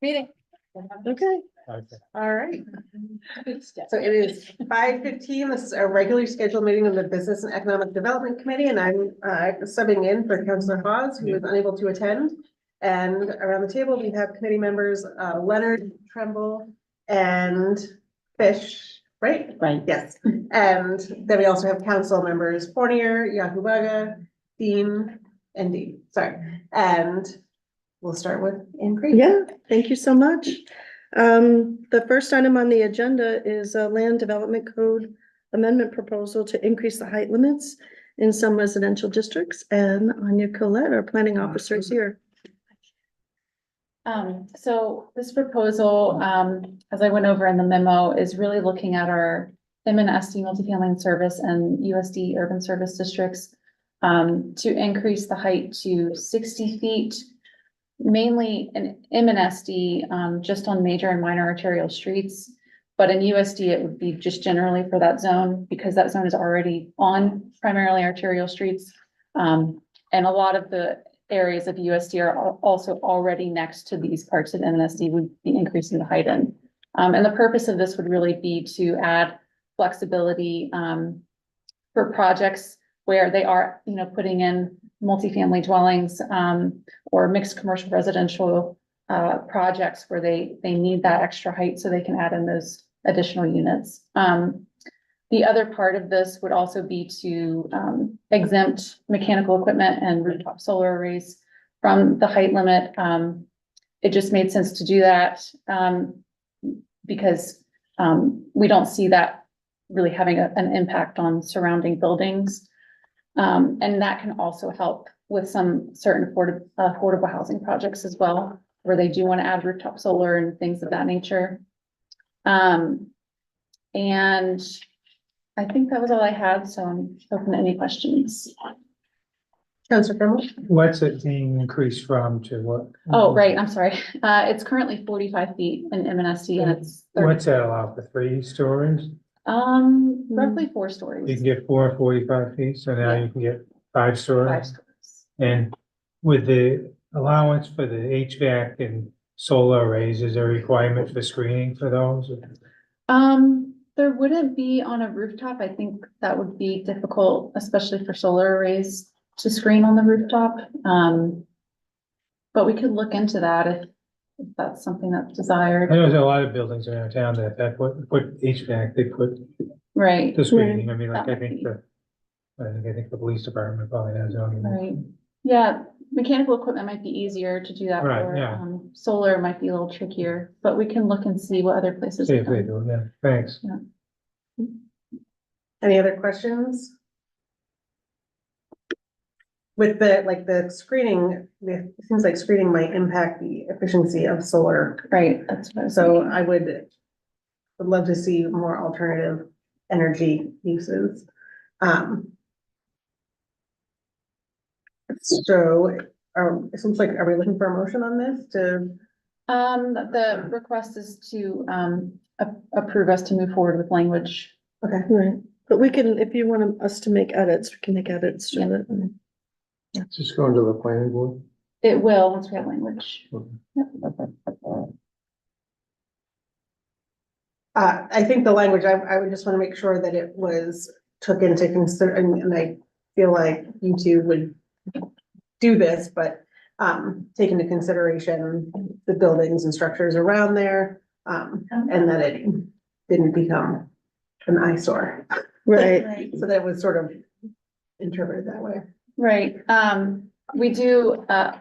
Meeting. Okay, Okay. all right. So it is 5:15. This is our regularly scheduled meeting of the Business and Economic Development Committee, and I'm subbing in for Councillor Hawes, who is unable to attend. And around the table, we have committee members, Leonard, Tremble, and Fish, right? Right. Yes. And then we also have council members, Fournier, Yahubaga, Dean, and Dean, sorry. And we'll start with Anne Creed. Yeah, thank you so much. The first item on the agenda is a land development code amendment proposal to increase the height limits in some residential districts, and Anya Colette, our planning officer, is here. So this proposal, as I went over in the memo, is really looking at our MNSD multifamily service and USD urban service districts to increase the height to 60 feet, mainly in MNSD, just on major and minor arterial streets. But in USD, it would be just generally for that zone because that zone is already on primarily arterial streets. And a lot of the areas of USD are also already next to these parts of MNSD would be increasing the height in. And the purpose of this would really be to add flexibility for projects where they are, putting in multifamily dwellings or mixed commercial residential projects where they need that extra height so they can add in those additional units. The other part of this would also be to exempt mechanical equipment and rooftop solar arrays from the height limit. It just made sense to do that because we don't see that really having an impact on surrounding buildings. And that can also help with some certain affordable housing projects as well, where they do want to add rooftop solar and things of that nature. And I think that was all I had, so I'm open to any questions. Councillor Tremble? What's it being increased from to what? Oh, right, I'm sorry. It's currently 45 feet in MNSD and it's 30, What's that allow for 3 stories? roughly 4 You stories. can get 4 45 feet, so now you can get 5 5 stories. stories. And with the allowance for the HVAC and solar arrays, is there a requirement for screening for those? There wouldn't be on a rooftop. I think that would be difficult, especially for solar arrays to screen on the rooftop. But we could look into that if that's something that's I desired. know there's a lot of buildings around town that put HVAC, they put Right, the screening, I mean, like, That I think might I think the police department probably has on. right. Yeah, mechanical equipment might be easier to do that Right, for. yeah. Solar might be a little trickier, but we can look and see what other places. See have if they done. do, yeah, thanks. Any other questions? With the screening, it seems like screening might impact the efficiency of solar. Right, that's what I was So thinking. I would love to see more alternative energy uses. So, it seems like, are we looking for a motion on this to? The request is to, approve us to move forward with language. Okay, Right, but we can, if you want us to make edits, we can make edits to Yeah. it. Just going to the planning board? It will, once we have language. I think the language, I would just want to make sure that it was took into consider, and I feel like you two would do this, but take into consideration the buildings and structures around there, and that it didn't become an eyesore. Right, So that was sort of interpreted that way. Right, we do, I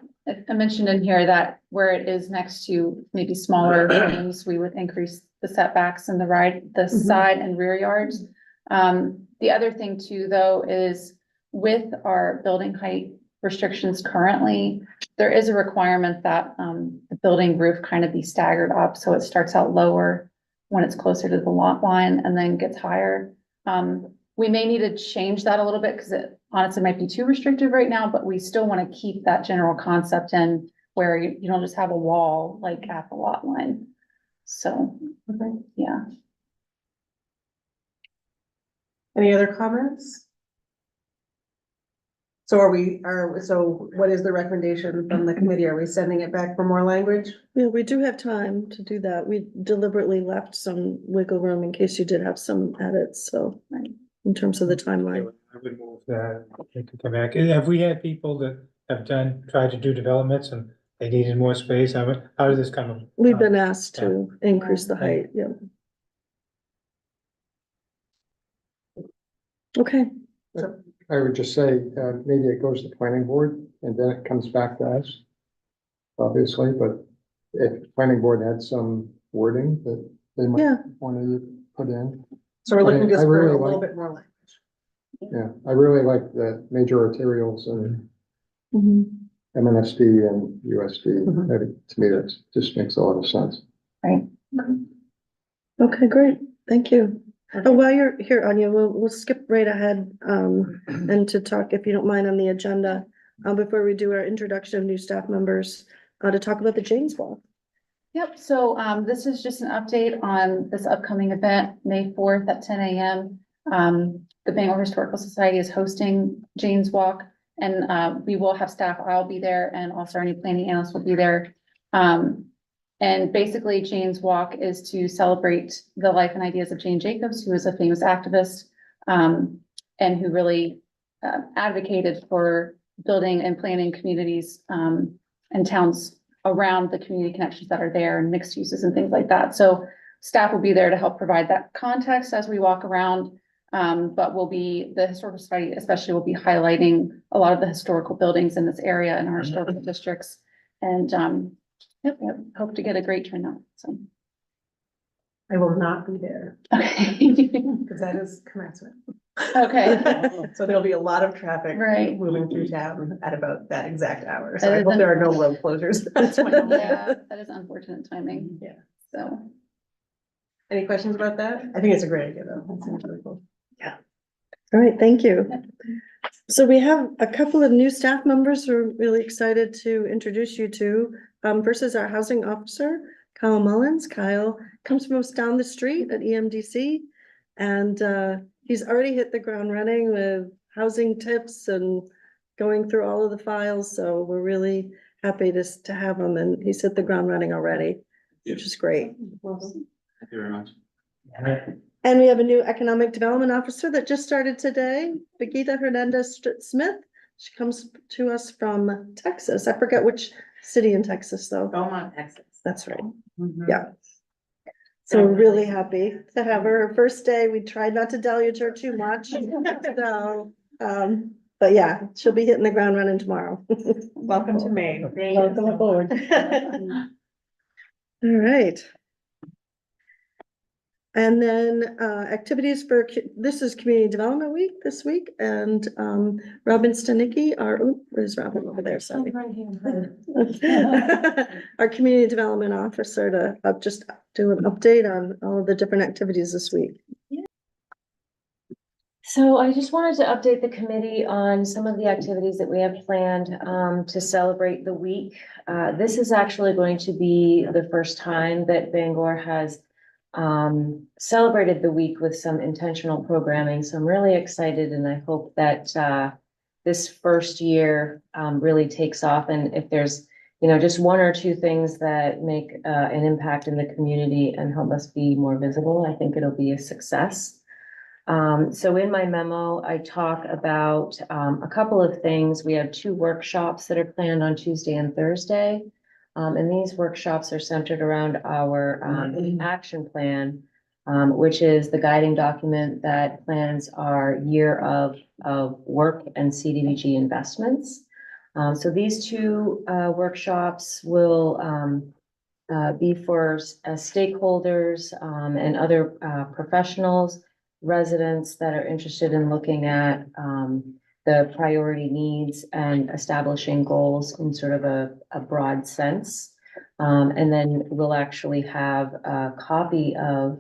mentioned in here that where it is next to maybe smaller homes, we would increase the setbacks and the side and rear yards. The other thing too, though, is with our building height restrictions currently, there is a requirement that, the building roof kind of be staggered up, so it starts out lower when it's closer to the lot line and then gets higher. We may need to change that a little bit because it honestly might be too restrictive right now, but we still want to keep that general concept in where you don't just have a wall like at the lot line. So, yeah. Any other comments? So so what is the recommendation from the committee? Are we sending it back for more language? Yeah, we do have time to do that. We deliberately left some wiggle room in case you did have some edits, so. Right. In terms of the timeline. I would move that, they could come back. Have we had people that have tried to do developments and they needed more space? How did this come? We've been asked to increase the height, yeah. Okay, I would just say, maybe it goes to planning board and then it comes back to us. Obviously, but if planning board had some wording that they might Yeah. want to put in. So we're looking I just for really a little like- bit more language. Yeah, I really like the major arterials and mhm. MNSD and USD. Mhm. To me, that just makes a lot of sense. Okay, great, thank you. Oh, while you're here, Anya, we'll skip right ahead, and to talk, if you don't mind, on the agenda. Before we do our introduction of new staff members, to talk about the James Walk. Yep, so this is just an update on this upcoming event, May 4th at 10 a.m. The Bangor Historical Society is hosting Jane's Walk, and we will have staff. I'll be there, and also any planning analysts will be there. And basically, Jane's Walk is to celebrate the life and ideas of Jane Jacobs, who is a famous activist, and who really advocated for building and planning communities and towns around the community connections that are there and mixed uses and things like that. So staff will be there to help provide that context as we walk around. But the Historical Society especially will be highlighting a lot of the historical buildings in this area in our historical districts. And yep, hope to get a great turnout, so. I will not be there Okay. because that is commencement. Okay, So there'll be a lot of traffic. Right. Moving through town at about that exact hour. So Other I hope than- there are no road closures. That's my only- yeah, that is unfortunate timing, Yeah. so. Any questions about that? I think it's a great idea though. That seems really cool. All right, thank you. So we have a couple of new staff members we're really excited to introduce you to. First is our housing officer, Kyle Mullins. Kyle comes from us down the street at EMDC. And he's already hit the ground running with housing tips and going through all of the files. So we're really happy to have him, and he's hit the ground running already, which is great. Thank you very much. And we have a new economic development officer that just started today, Begita Hernandez Smith. She comes to us from Texas. I forget which city in Texas, though. Beaumont, Texas. That's right. Mhm. Yeah. So we're really happy to have her. Her first day, we tried not to deluge her too much. So, but yeah, she'll be hitting the ground running tomorrow. Welcome to Maine. Thank you Welcome so aboard. much. All right. And then activities for, this is Community Development Week this week, and Robin Stanicki, where's Robin over there, sorry. Our Community Development Officer to just do an update on all of the different activities this week. So I just wanted to update the committee on some of the activities that we have planned to celebrate the week. This is actually going to be the first time that Bangor has celebrated the week with some intentional programming. So I'm really excited, and I hope that this first year really takes off. And if there's, just one or two things that make an impact in the community and help us be more visible, I think it'll be a success. So in my memo, I talk about a couple of things. We have 2 workshops that are planned on Tuesday and Thursday. And these workshops are centered around our action plan, which is the guiding document that plans our year of work and CDBG investments. So these 2 workshops will be for stakeholders and other professionals, residents that are interested in looking at the priority needs and establishing goals in sort of a broad sense. And then we'll actually have a copy of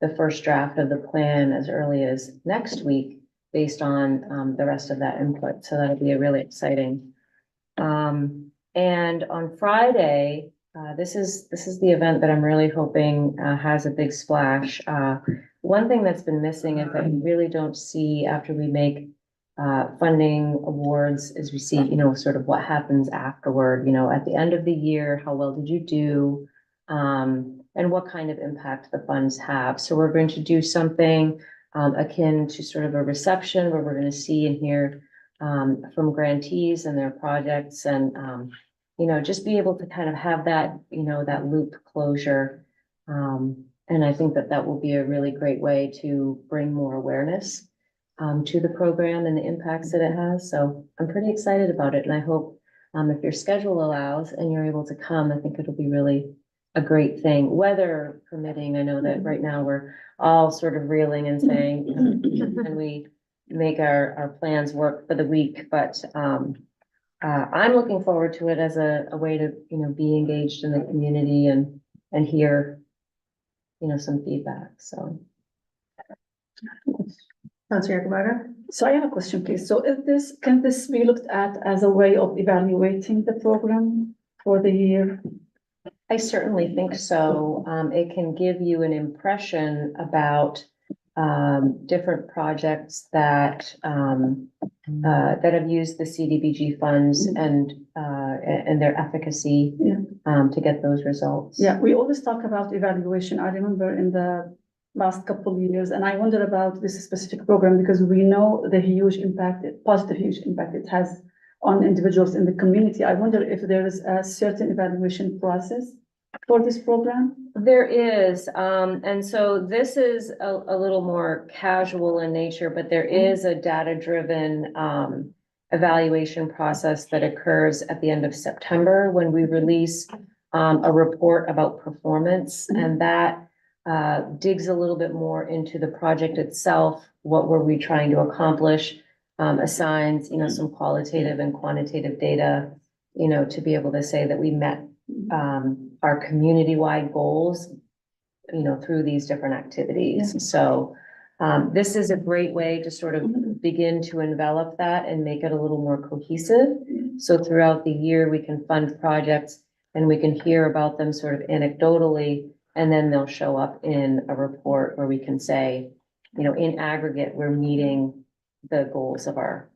the first draft of the plan as early as next week based on the rest of that input. So that'll be a really exciting. And on Friday, this is the event that I'm really hoping has a big splash. One thing that's been missing is that we really don't see, after we make funding awards as we see, sort of what happens afterward, at the end of the year, how well did you do? And what kind of impact the funds have. So we're going to do something akin to sort of a reception where we're going to see and hear from grantees and their projects and, just be able to kind of have that, that loop closure. And I think that that will be a really great way to bring more awareness to the program and the impacts that it has. So I'm pretty excited about it. And I hope if your schedule allows and you're able to come, I think it'll be really a great thing, weather permitting. I know that right now we're all sort of reeling and saying, can we make our plans work for the week? But I'm looking forward to it as a way to, be engaged in the community and hear, some feedback. So. Councilor Yakabaga? So I have a question, please. So can this be looked at as a way of evaluating the program for the year? I certainly think so. It can give you an impression about different projects that have used the CDBG funds and their efficacy to get those results. Yeah, we always talk about evaluation. I remember in the last couple of years, and I wonder about this specific program because we know the huge impact, positive huge impact it has on individuals in the community. I wonder if there is a certain evaluation process for this program? There is, and so this is a little more casual in nature, but there is a data-driven evaluation process that occurs at the end of September when we release a report about performance, and that digs a little bit more into the project itself. What were we trying to accomplish? Assigns, some qualitative and quantitative data, to be able to say that we met our community-wide goals, through these different activities. So this is a great way to sort of begin to envelop that and make it a little more cohesive. So throughout the year, we can fund projects and we can hear about them sort of anecdotally, and then they'll show up in a report where we can say, in aggregate, we're meeting the goals of our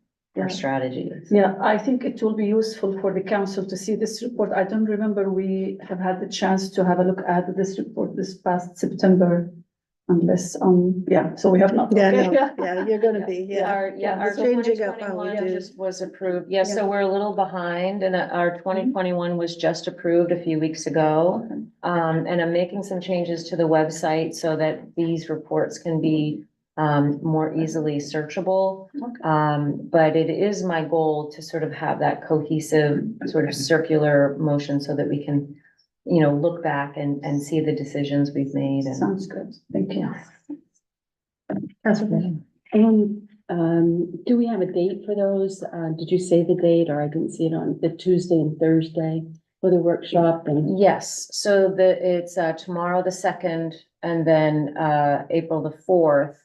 strategies. Yeah, I think it will be useful for the council to see this report. I don't remember we have had the chance to have a look at this report this past September, unless, so we have not. Yeah, Okay. no, yeah, you're gonna be, Our It's changing up how we 2021 do. just was approved. Yes, so we're a little behind and our 2021 was just approved a few weeks ago. And I'm making some changes to the website so that these reports can be more easily searchable. But it is my goal to sort of have that cohesive sort of circular motion so that we can, look back and see the decisions we've made. And Sounds good. Thank you. Councilor Do we have a date for those? Did you say the date or I didn't see it on the Tuesday and Thursday for the workshop? And yes, so it's tomorrow, the 2nd, and then April the 4th.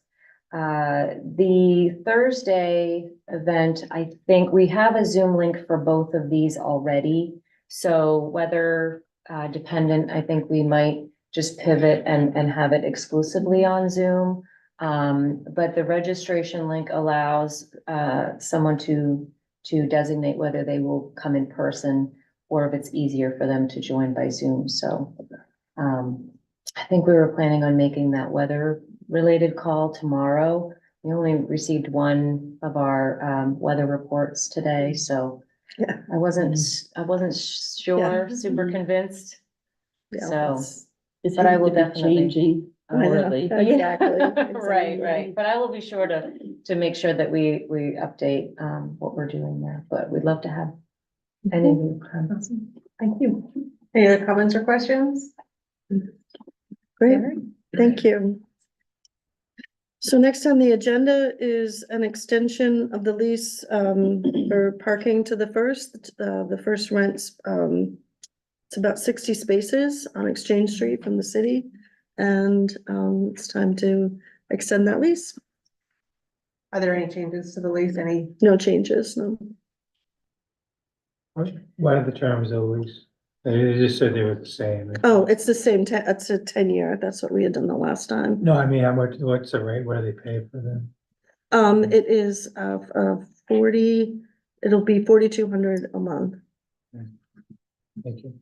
The Thursday event, I think we have a Zoom link for both of these already. So weather dependent, I think we might just pivot and have it exclusively on Zoom. But the registration link allows someone to designate whether they will come in person or if it's easier for them to join by Zoom. So I think we were planning on making that weather related call tomorrow. We only received one of our weather reports today, so Yeah. I wasn't sure, super convinced. Yeah, So, it but I seems will to be definitely- changing I know. hourly. Exactly. Right. But I will be sure to make sure that we update what we're doing there, but we'd love to have any of you come. Awesome. Thank you. Any other comments or questions? Great, thank you. So next on the agenda is an extension of the lease for parking to the first rents. It's about 60 spaces on Exchange Street from the city. And it's time to extend that lease. Are there any changes to the lease? Any? No changes, no. What are the terms of the lease? They just said they were the same. Oh, it's the same, it's a 10-year. That's what we had done the last time. No, I mean, what's the rate? What do they pay for them? It is, 40, it'll be 4,200 a month. Thank you.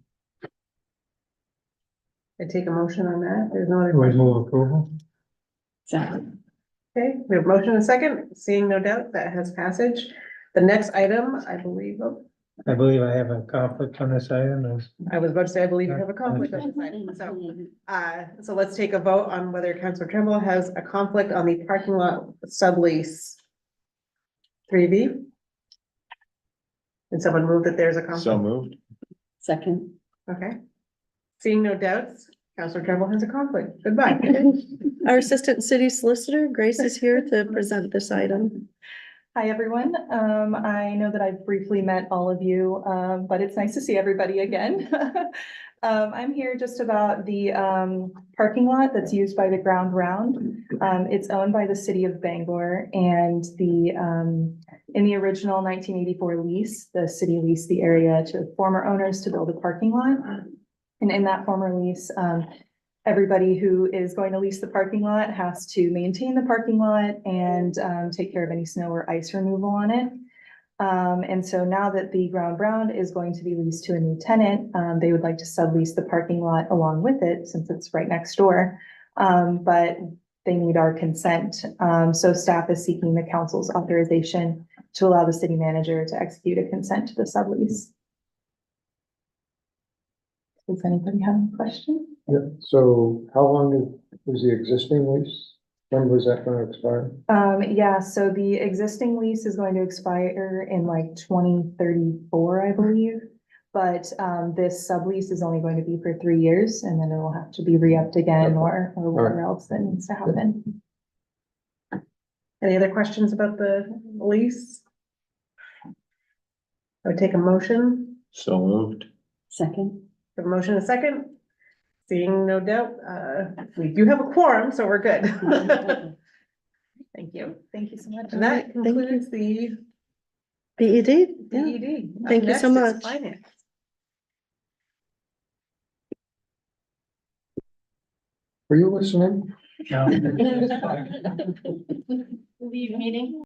I take a motion on that. There's no other We question. move approval? Second. Okay, we have motion and a second. Seeing no doubt that has passage. The next item, I believe, I believe I have a conflict on this item is. I was about to say, I believe you have a conflict on this item. So let's take a vote on whether Councilor Trimble has a conflict on the parking lot sublease. 3B. And someone moved that there's a conflict. So moved. Second. Okay. Seeing no doubts, Councilor Trimble has a conflict. Goodbye. Our Assistant City Solicitor, Grace, is here to present this item. Hi, everyone. I know that I've briefly met all of you, but it's nice to see everybody again. I'm here just about the parking lot that's used by the Ground Round. It's owned by the city of Bangor, and in the original 1984 lease, the city leased the area to former owners to build a parking lot. And in that former lease, everybody who is going to lease the parking lot has to maintain the parking lot and take care of any snow or ice removal on it. And so now that the Ground Round is going to be leased to a new tenant, they would like to sublease the parking lot along with it since it's right next door. But they need our consent. So staff is seeking the council's authorization to allow the city manager to execute a consent to the sublease. Does anybody have any questions? Yeah, so how long was the existing lease? When was that gonna expire? Yeah, so the existing lease is going to expire in like 2034, I believe. But this sublease is only going to be for 3 years, and then it will have to be re-upped again or whatever else that needs to happen. Any other questions about the lease? I would take a motion. So moved. Second. A motion and a second. Seeing no doubt, we do have a quorum, so we're good. Thank you. Thank you so much. And that Thank you. concludes the BED? Yeah. DED. Up Thank you so next is much. finance. Were you listening? No. Leave meeting.